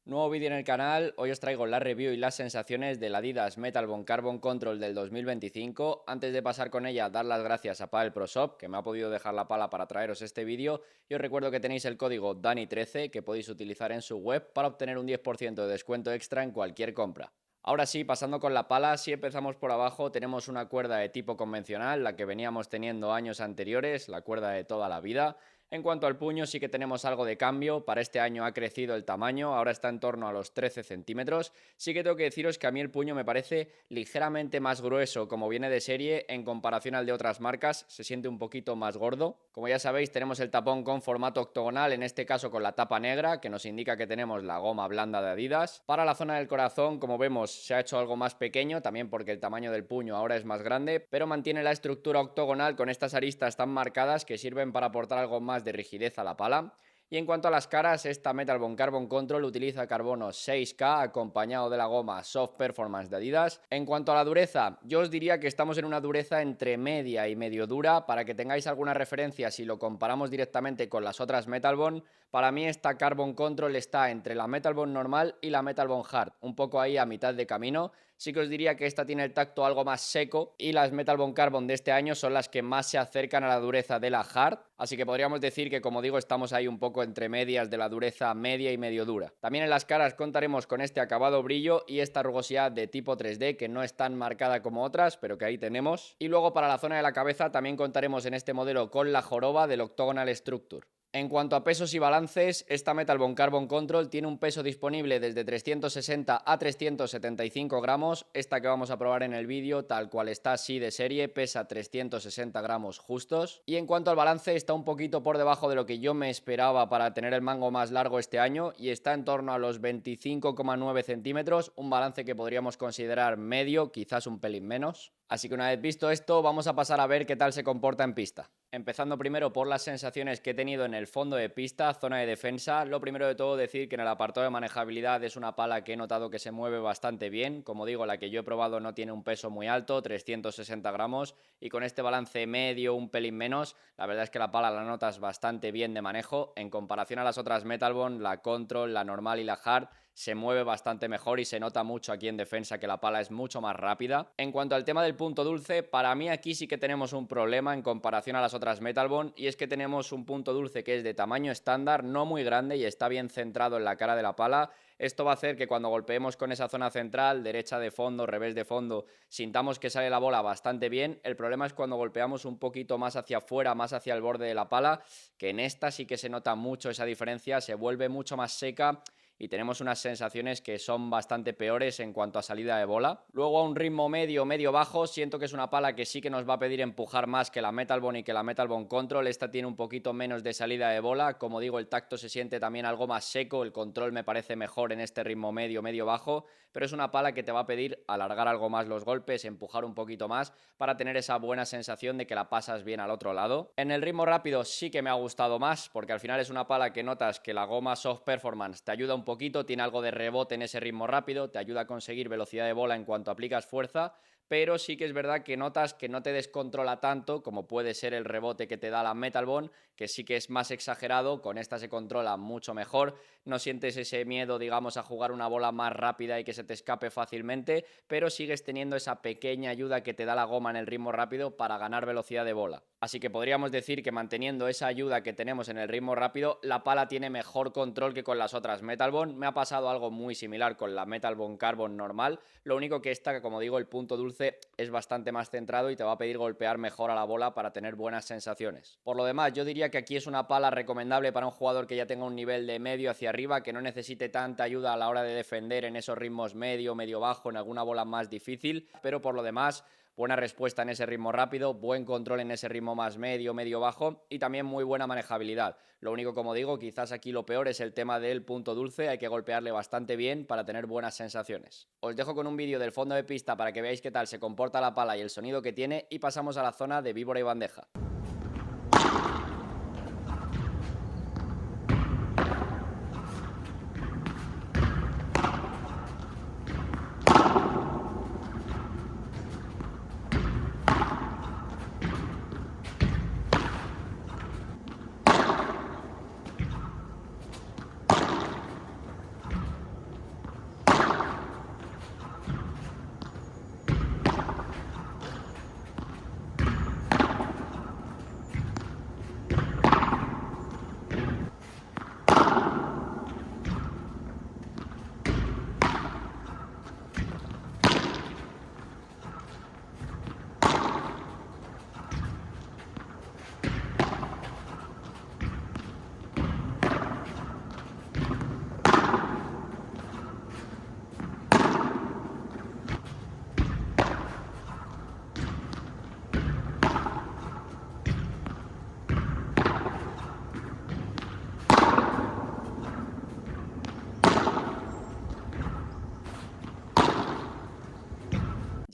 Nuevo vídeo en el canal, hoy os traigo la review y las sensaciones del Adidas Metal Bond Carbon Control del 2025. Antes de pasar con ella, dar las gracias a Padel Pro Shop, que me ha podido dejar la pala para traeros este vídeo, y os recuerdo que tenéis el código DANI13 que podéis utilizar en su web para obtener un 10% de descuento extra en cualquier compra. Ahora sí, pasando con la pala, si empezamos por abajo, tenemos una cuerda de tipo convencional, la que veníamos teniendo años anteriores, la cuerda de toda la vida. En cuanto al puño, sí que tenemos algo de cambio. Para este año ha crecido el tamaño, ahora está en torno a los 13 centímetros. Sí que tengo que deciros que a mí el puño me parece ligeramente más grueso, como viene de serie, en comparación al de otras marcas. Se siente un poquito más gordo. Como ya sabéis, tenemos el tapón con formato octogonal, en este caso con la tapa negra, que nos indica que tenemos la goma blanda de Adidas. Para la zona del corazón, como vemos, se ha hecho algo más pequeño, también porque el tamaño del puño ahora es más grande, pero mantiene la estructura octogonal con estas aristas tan marcadas que sirven para aportar algo más de rigidez a la pala. Y en cuanto a las caras, esta Metal Bond Carbon Control utiliza carbono 6K acompañado de la goma Soft Performance de Adidas. En cuanto a la dureza, yo os diría que estamos en una dureza entre media y medio dura. Para que tengáis alguna referencia, si lo comparamos directamente con las otras Metal Bond, para mí esta Carbon Control está entre la Metal Bond normal y la Metal Bond Hard, un poco ahí a mitad de camino. Sí que os diría que esta tiene el tacto algo más seco y las Metal Bond Carbon de este año son las que más se acercan a la dureza de la Hard, así que podríamos decir que, como digo, estamos ahí un poco entre medias de la dureza media y medio dura. También en las caras contaremos con este acabado brillo y esta rugosidad de tipo 3D que no es tan marcada como otras, pero que ahí tenemos. Y luego para la zona de la cabeza también contaremos en este modelo con la joroba del Octagonal Structure. En cuanto a pesos y balances, esta Metal Bond Carbon Control tiene un peso disponible desde 360 a 375 gramos. Esta que vamos a probar en el vídeo, tal cual está así de serie, pesa 360 gramos justos. Y en cuanto al balance, está un poquito por debajo de lo que yo me esperaba para tener el mango más largo este año y está en torno a los 25,9 centímetros, un balance que podríamos considerar medio, quizás un pelín menos. Así que una vez visto esto, vamos a pasar a ver qué tal se comporta en pista. Empezando primero por las sensaciones que he tenido en el fondo de pista, zona de defensa. Lo primero de todo, decir que en el apartado de manejabilidad es una pala que he notado que se mueve bastante bien. Como digo, la que yo he probado no tiene un peso muy alto, 360 gramos, y con este balance medio, un pelín menos, la verdad es que la pala la notas bastante bien de manejo. En comparación a las otras Metal Bond, la Control, la normal y la Hard, se mueve bastante mejor y se nota mucho aquí en defensa que la pala es mucho más rápida. En cuanto al tema del punto dulce, para mí aquí sí que tenemos un problema en comparación a las otras Metal Bond, y es que tenemos un punto dulce que es de tamaño estándar, no muy grande y está bien centrado en la cara de la pala. Esto va a hacer que cuando golpeemos con esa zona central, derecha de fondo, revés de fondo, sintamos que sale la bola bastante bien. El problema es cuando golpeamos un poquito más hacia afuera, más hacia el borde de la pala, que en esta sí que se nota mucho esa diferencia, se vuelve mucho más seca y tenemos unas sensaciones que son bastante peores en cuanto a salida de bola. Luego, a un ritmo medio, medio-bajo, siento que es una pala que sí que nos va a pedir empujar más que la Metal Bond y que la Metal Bond Control. Esta tiene un poquito menos de salida de bola. Como digo, el tacto se siente también algo más seco, el control me parece mejor en este ritmo medio, medio-bajo, pero es una pala que te va a pedir alargar algo más los golpes, empujar un poquito más para tener esa buena sensación de que la pasas bien al otro lado. En el ritmo rápido sí que me ha gustado más, porque al final es una pala que notas que la goma Soft Performance te ayuda un poquito, tiene algo de rebote en ese ritmo rápido, te ayuda a conseguir velocidad de bola en cuanto aplicas fuerza, pero sí que es verdad que notas que no te descontrola tanto como puede ser el rebote que te da la Metal Bond, que sí que es más exagerado. Con esta se controla mucho mejor, no sientes ese miedo, digamos, a jugar una bola más rápida y que se te escape fácilmente, pero sigues teniendo esa pequeña ayuda que te da la goma en el ritmo rápido para ganar velocidad de bola. Así que podríamos decir que manteniendo esa ayuda que tenemos en el ritmo rápido, la pala tiene mejor control que con las otras Metal Bond. Me ha pasado algo muy similar con la Metal Bond Carbon normal, lo único que esta, como digo, el punto dulce es bastante más centrado y te va a pedir golpear mejor a la bola para tener buenas sensaciones. Por lo demás, yo diría que aquí es una pala recomendable para un jugador que ya tenga un nivel de medio hacia arriba, que no necesite tanta ayuda a la hora de defender en esos ritmos medio, medio-bajo, en alguna bola más difícil, pero por lo demás, buena respuesta en ese ritmo rápido, buen control en ese ritmo más medio, medio-bajo y también muy buena manejabilidad. Lo único, como digo, quizás aquí lo peor es el tema del punto dulce, hay que golpearle bastante bien para tener buenas sensaciones. Os dejo con un vídeo del fondo de pista para que veáis qué tal se comporta la pala y el sonido que tiene, y pasamos a la zona de víbora y bandeja.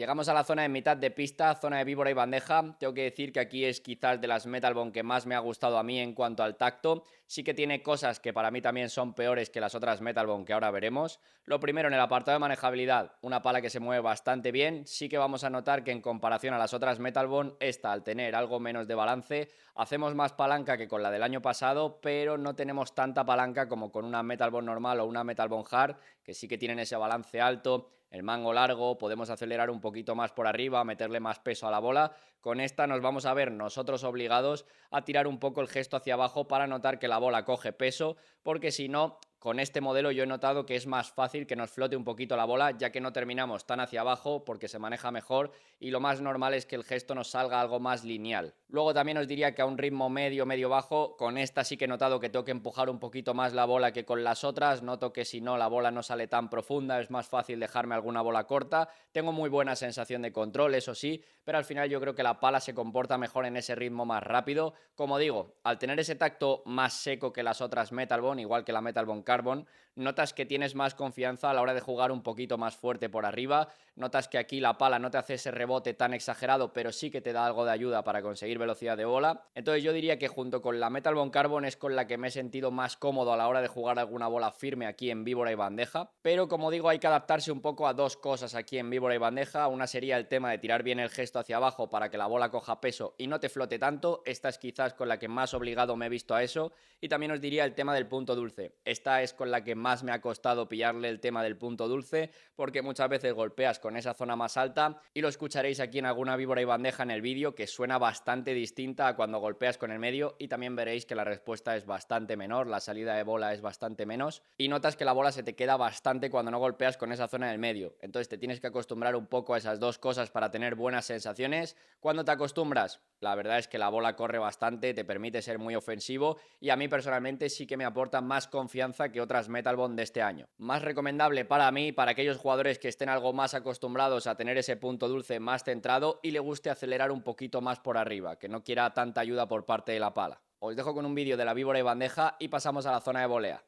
Llegamos a la zona de mitad de pista, zona de víbora y bandeja. Tengo que decir que aquí es quizás de las Metal Bone que más me ha gustado a mí en cuanto al tacto. Sí que tiene cosas que para mí también son peores que las otras Metal Bone que ahora veremos. Lo primero, en el apartado de manejabilidad, una pala que se mueve bastante bien. Sí que vamos a notar que en comparación a las otras Metal Bone, esta al tener algo menos de balance, hacemos más palanca que con la del año pasado, pero no tenemos tanta palanca como con una Metal Bone normal o una Metal Bone Hard, que sí que tienen ese balance alto, el mango largo, podemos acelerar un poquito más por arriba, meterle más peso a la bola. Con esta nos vamos a ver nosotros obligados a tirar un poco el gesto hacia abajo para notar que la bola coge peso, porque si no, con este modelo yo he notado que es más fácil que nos flote un poquito la bola, ya que no terminamos tan hacia abajo porque se maneja mejor y lo más normal es que el gesto nos salga algo más lineal. Luego también os diría que a un ritmo medio, medio bajo, con esta sí que he notado que tengo que empujar un poquito más la bola que con las otras. Noto que si no la bola no sale tan profunda, es más fácil dejarme alguna bola corta. Tengo muy buena sensación de control, eso sí, pero al final yo creo que la pala se comporta mejor en ese ritmo más rápido. Como digo, al tener ese tacto más seco que las otras Metal Bone, igual que la Metal Bone Carbon, notas que tienes más confianza a la hora de jugar un poquito más fuerte por arriba. Notas que aquí la pala no te hace ese rebote tan exagerado, pero sí que te da algo de ayuda para conseguir velocidad de bola. Entonces yo diría que junto con la Metal Bone Carbon es con la que me he sentido más cómodo a la hora de jugar alguna bola firme aquí en víbora y bandeja. Pero como digo, hay que adaptarse un poco a dos cosas aquí en víbora y bandeja. Una sería el tema de tirar bien el gesto hacia abajo para que la bola coja peso y no te flote tanto. Esta es quizás con la que más obligado me he visto a eso. Y también os diría el tema del punto dulce. Esta es con la que más me ha costado pillarle el tema del punto dulce, porque muchas veces golpeas con esa zona más alta y lo escucharéis aquí en alguna víbora y bandeja en el vídeo, que suena bastante distinta a cuando golpeas con el medio, y también veréis que la respuesta es bastante menor, la salida de bola es bastante menos y notas que la bola se te queda bastante cuando no golpeas con esa zona del medio. Entonces te tienes que acostumbrar un poco a esas dos cosas para tener buenas sensaciones. Cuando te acostumbras, la verdad es que la bola corre bastante, te permite ser muy ofensivo y a mí personalmente sí que me aporta más confianza que otras Metal Bone de este año. Más recomendable para mí, para aquellos jugadores que estén algo más acostumbrados a tener ese punto dulce más centrado y le guste acelerar un poquito más por arriba, que no quiera tanta ayuda por parte de la pala. Os dejo con un vídeo de la víbora y bandeja y pasamos a la zona de volea.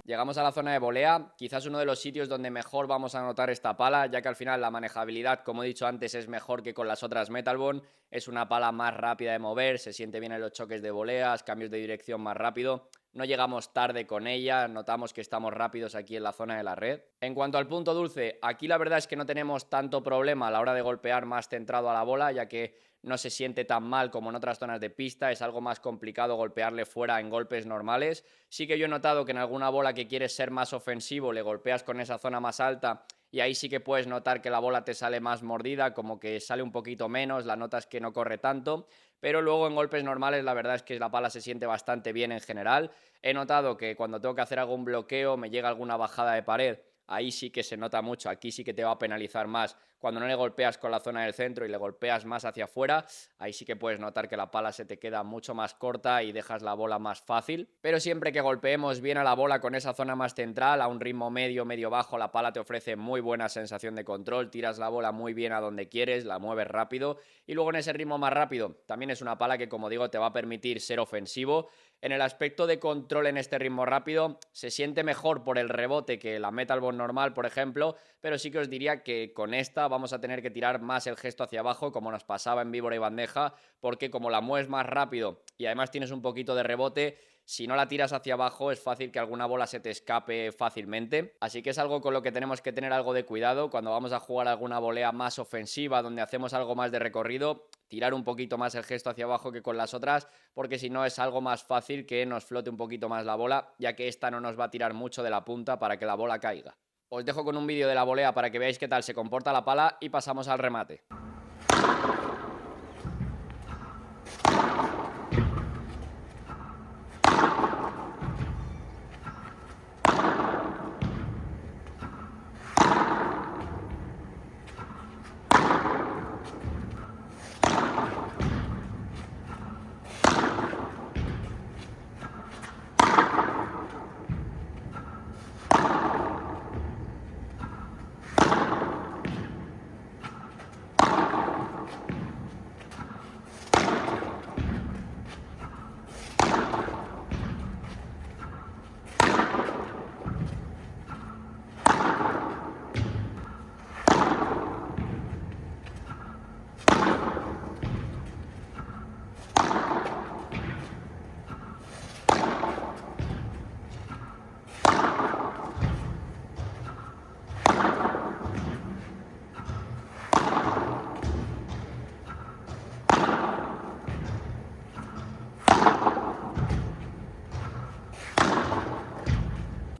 Llegamos a la zona de volea, quizás uno de los sitios donde mejor vamos a notar esta pala, ya que al final la manejabilidad, como he dicho antes, es mejor que con las otras Metal Bone. Es una pala más rápida de mover, se siente bien en los choques de voleas, cambios de dirección más rápido. No llegamos tarde con ella, notamos que estamos rápidos aquí en la zona de la red. En cuanto al punto dulce, aquí la verdad es que no tenemos tanto problema a la hora de golpear más centrado a la bola, ya que no se siente tan mal como en otras zonas de pista, es algo más complicado golpearle fuera en golpes normales. Sí que yo he notado que en alguna bola que quieres ser más ofensivo le golpeas con esa zona más alta y ahí sí que puedes notar que la bola te sale más mordida, como que sale un poquito menos, la notas que no corre tanto, pero luego en golpes normales la verdad es que la pala se siente bastante bien en general. He notado que cuando tengo que hacer algún bloqueo, me llega alguna bajada de pared, ahí sí que se nota mucho, aquí sí que te va a penalizar más cuando no le golpeas con la zona del centro y le golpeas más hacia afuera, ahí sí que puedes notar que la pala se te queda mucho más corta y dejas la bola más fácil. Pero siempre que golpeemos bien a la bola con esa zona más central, a un ritmo medio, medio bajo, la pala te ofrece muy buena sensación de control, tiras la bola muy bien a donde quieres, la mueves rápido y luego en ese ritmo más rápido también es una pala que, como digo, te va a permitir ser ofensivo. En el aspecto de control en este ritmo rápido se siente mejor por el rebote que la Metal Bond normal, por ejemplo, pero sí que os diría que con esta vamos a tener que tirar más el gesto hacia abajo, como nos pasaba en víbora y bandeja, porque como la mueves más rápido y además tienes un poquito de rebote, si no la tiras hacia abajo es fácil que alguna bola se te escape fácilmente. Así que es algo con lo que tenemos que tener algo de cuidado cuando vamos a jugar alguna volea más ofensiva, donde hacemos algo más de recorrido, tirar un poquito más el gesto hacia abajo que con las otras, porque si no es algo más fácil que nos flote un poquito más la bola, ya que esta no nos va a tirar mucho de la punta para que la bola caiga. Os dejo con un vídeo de la volea para que veáis qué tal se comporta la pala y pasamos al remate.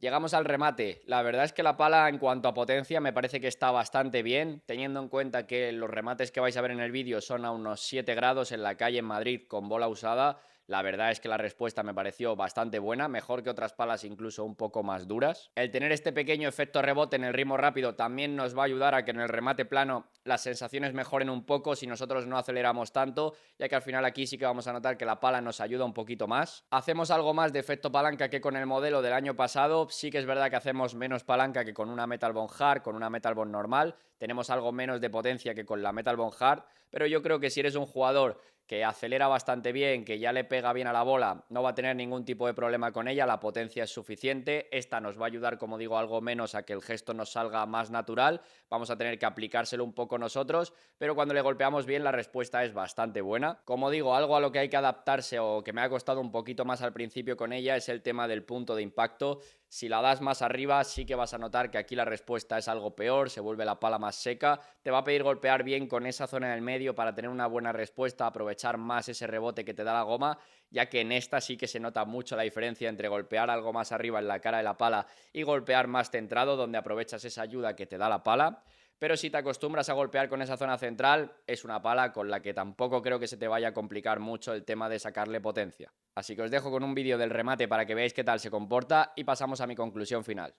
Llegamos al remate. La verdad es que la pala en cuanto a potencia me parece que está bastante bien, teniendo en cuenta que los remates que vais a ver en el vídeo son a unos 7 grados en la calle en Madrid con bola usada. La verdad es que la respuesta me pareció bastante buena, mejor que otras palas incluso un poco más duras. El tener este pequeño efecto rebote en el ritmo rápido también nos va a ayudar a que en el remate plano las sensaciones mejoren un poco si nosotros no aceleramos tanto, ya que al final aquí sí que vamos a notar que la pala nos ayuda un poquito más. Hacemos algo más de efecto palanca que con el modelo del año pasado. Sí que es verdad que hacemos menos palanca que con una Metal Bond Hard, con una Metal Bond normal. Tenemos algo menos de potencia que con la Metal Bond Hard, pero yo creo que si eres un jugador que acelera bastante bien, que ya le pega bien a la bola, no va a tener ningún tipo de problema con ella, la potencia es suficiente. Esta nos va a ayudar, como digo, algo menos a que el gesto nos salga más natural. Vamos a tener que aplicárselo un poco nosotros, pero cuando le golpeamos bien la respuesta es bastante buena. Como digo, algo a lo que hay que adaptarse o que me ha costado un poquito más al principio con ella es el tema del punto de impacto. Si la das más arriba sí que vas a notar que aquí la respuesta es algo peor, se vuelve la pala más seca. Te va a pedir golpear bien con esa zona del medio para tener una buena respuesta, aprovechar más ese rebote que te da la goma, ya que en esta sí que se nota mucho la diferencia entre golpear algo más arriba en la cara de la pala y golpear más centrado, donde aprovechas esa ayuda que te da la pala. Pero si te acostumbras a golpear con esa zona central, es una pala con la que tampoco creo que se te vaya a complicar mucho el tema de sacarle potencia. Así que os dejo con un vídeo del remate para que veáis qué tal se comporta y pasamos a mi conclusión final.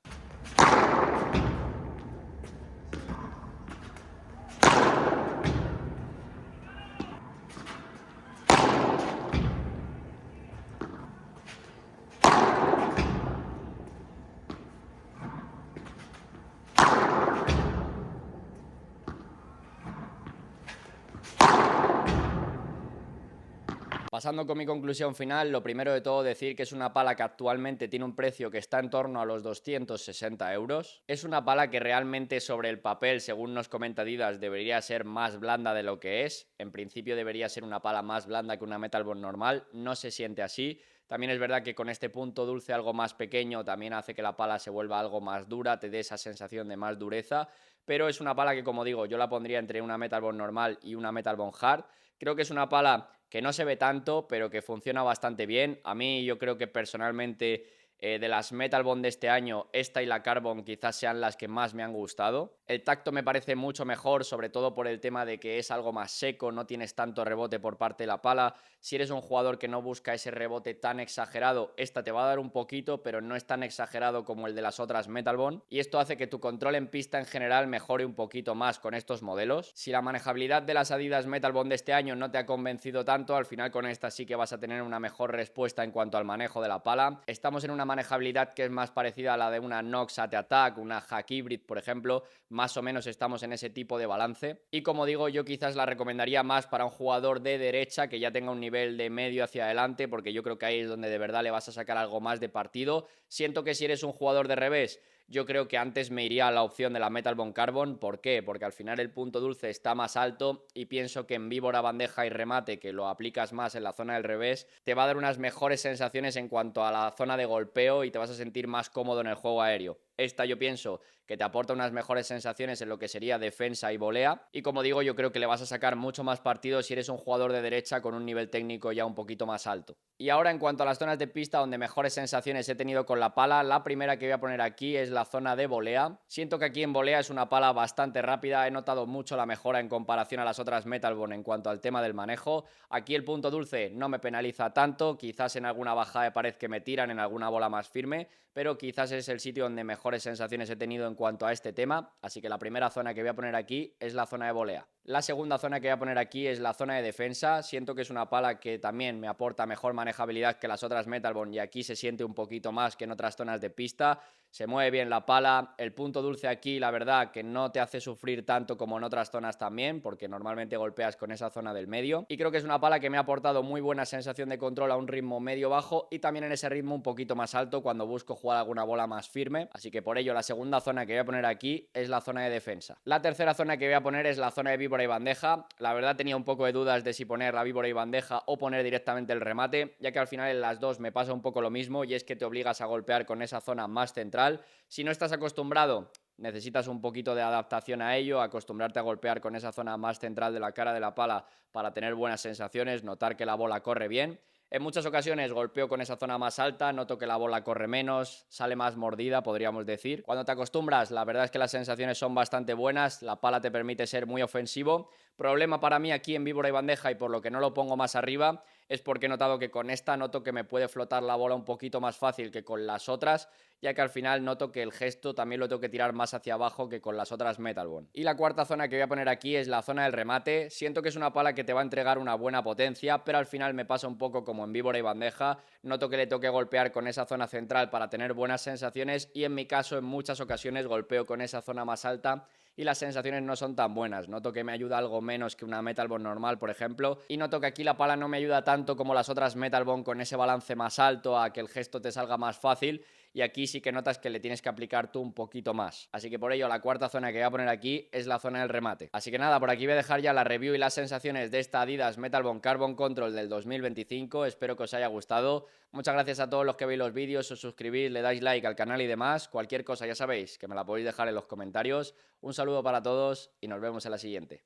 Pasando con mi conclusión final, lo primero de todo decir que es una pala que actualmente tiene un precio que está en torno a los 260 euros. Es una pala que realmente sobre el papel, según nos comenta Adidas, debería ser más blanda de lo que es. En principio debería ser una pala más blanda que una Metal Bond normal, no se siente así. También es verdad que con este punto dulce algo más pequeño también hace que la pala se vuelva algo más dura, te dé esa sensación de más dureza, pero es una pala que, como digo, yo la pondría entre una Metal Bond normal y una Metal Bond Hard. Creo que es una pala que no se ve tanto, pero que funciona bastante bien. A mí yo creo que personalmente De las Metal Bond de este año, esta y la Carbon quizás sean las que más me han gustado. El tacto me parece mucho mejor, sobre todo por el tema de que es algo más seco, no tienes tanto rebote por parte de la pala. Si eres un jugador que no busca ese rebote tan exagerado, esta te va a dar un poquito, pero no es tan exagerado como el de las otras Metal Bond. Y esto hace que tu control en pista en general mejore un poquito más con estos modelos. Si la manejabilidad de las Adidas Metal Bond de este año no te ha convencido tanto, al final con esta sí que vas a tener una mejor respuesta en cuanto al manejo de la pala. Estamos en una manejabilidad que es más parecida a la de una Nox AT Attack, una Hack Hybrid, por ejemplo. Más o menos estamos en ese tipo de balance. Y como digo, yo quizás la recomendaría más para un jugador de derecha que ya tenga un nivel de medio hacia adelante, porque yo creo que ahí es donde de verdad le vas a sacar algo más de partido. Siento que si eres un jugador de revés, yo creo que antes me iría a la opción de la Metal Bond Carbon. ¿Por qué? Porque al final el punto dulce está más alto y pienso que en víbora, bandeja y remate, que lo aplicas más en la zona del revés, te va a dar unas mejores sensaciones en cuanto a la zona de golpeo y te vas a sentir más cómodo en el juego aéreo. Esta yo pienso que te aporta unas mejores sensaciones en lo que sería defensa y volea. Y como digo, yo creo que le vas a sacar mucho más partido si eres un jugador de derecha con un nivel técnico ya un poquito más alto. Y ahora en cuanto a las zonas de pista donde mejores sensaciones he tenido con la pala, la primera que voy a poner aquí es la zona de volea. Siento que aquí en volea es una pala bastante rápida, he notado mucho la mejora en comparación a las otras Metal Bond en cuanto al tema del manejo. Aquí el punto dulce no me penaliza tanto, quizás en alguna bajada de pared que me tiran, en alguna bola más firme, pero quizás es el sitio donde mejores sensaciones he tenido en cuanto a este tema, así que la primera zona que voy a poner aquí es la zona de volea. La segunda zona que voy a poner aquí es la zona de defensa. Siento que es una pala que también me aporta mejor manejabilidad que las otras Metal Bond y aquí se siente un poquito más que en otras zonas de pista. Se mueve bien la pala, el punto dulce aquí la verdad que no te hace sufrir tanto como en otras zonas también, porque normalmente golpeas con esa zona del medio, y creo que es una pala que me ha aportado muy buena sensación de control a un ritmo medio-bajo y también en ese ritmo un poquito más alto cuando busco jugar alguna bola más firme, así que por ello la segunda zona que voy a poner aquí es la zona de defensa. La tercera zona que voy a poner es la zona de víbora y bandeja. La verdad tenía un poco de dudas de si poner la víbora y bandeja o poner directamente el remate, ya que al final en las dos me pasa un poco lo mismo y es que te obligas a golpear con esa zona más central. Si no estás acostumbrado, necesitas un poquito de adaptación a ello, acostumbrarte a golpear con esa zona más central de la cara de la pala para tener buenas sensaciones, notar que la bola corre bien. En muchas ocasiones golpeo con esa zona más alta, noto que la bola corre menos, sale más mordida, podríamos decir. Cuando te acostumbras, la verdad es que las sensaciones son bastante buenas, la pala te permite ser muy ofensivo. Problema para mí aquí en víbora y bandeja y por lo que no lo pongo más arriba es porque he notado que con esta noto que me puede flotar la bola un poquito más fácil que con las otras, ya que al final noto que el gesto también lo tengo que tirar más hacia abajo que con las otras Metal Bond. Y la cuarta zona que voy a poner aquí es la zona del remate. Siento que es una pala que te va a entregar una buena potencia, pero al final me pasa un poco como en víbora y bandeja. Noto que le tengo que golpear con esa zona central para tener buenas sensaciones y en mi caso en muchas ocasiones golpeo con esa zona más alta y las sensaciones no son tan buenas. Noto que me ayuda algo menos que una Metal Bond normal, por ejemplo, y noto que aquí la pala no me ayuda tanto como las otras Metal Bond con ese balance más alto a que el gesto te salga más fácil, y aquí sí que notas que le tienes que aplicar tú un poquito más. Así que por ello la cuarta zona que voy a poner aquí es la zona del remate. Así que nada, por aquí voy a dejar ya la review y las sensaciones de esta Adidas Metal Bond Carbon Control del 2025. Espero que os haya gustado. Muchas gracias a todos los que veis los vídeos, os suscribís, le dais like al canal y demás. Cualquier cosa ya sabéis que me la podéis dejar en los comentarios. Un saludo para todos y nos vemos en la siguiente.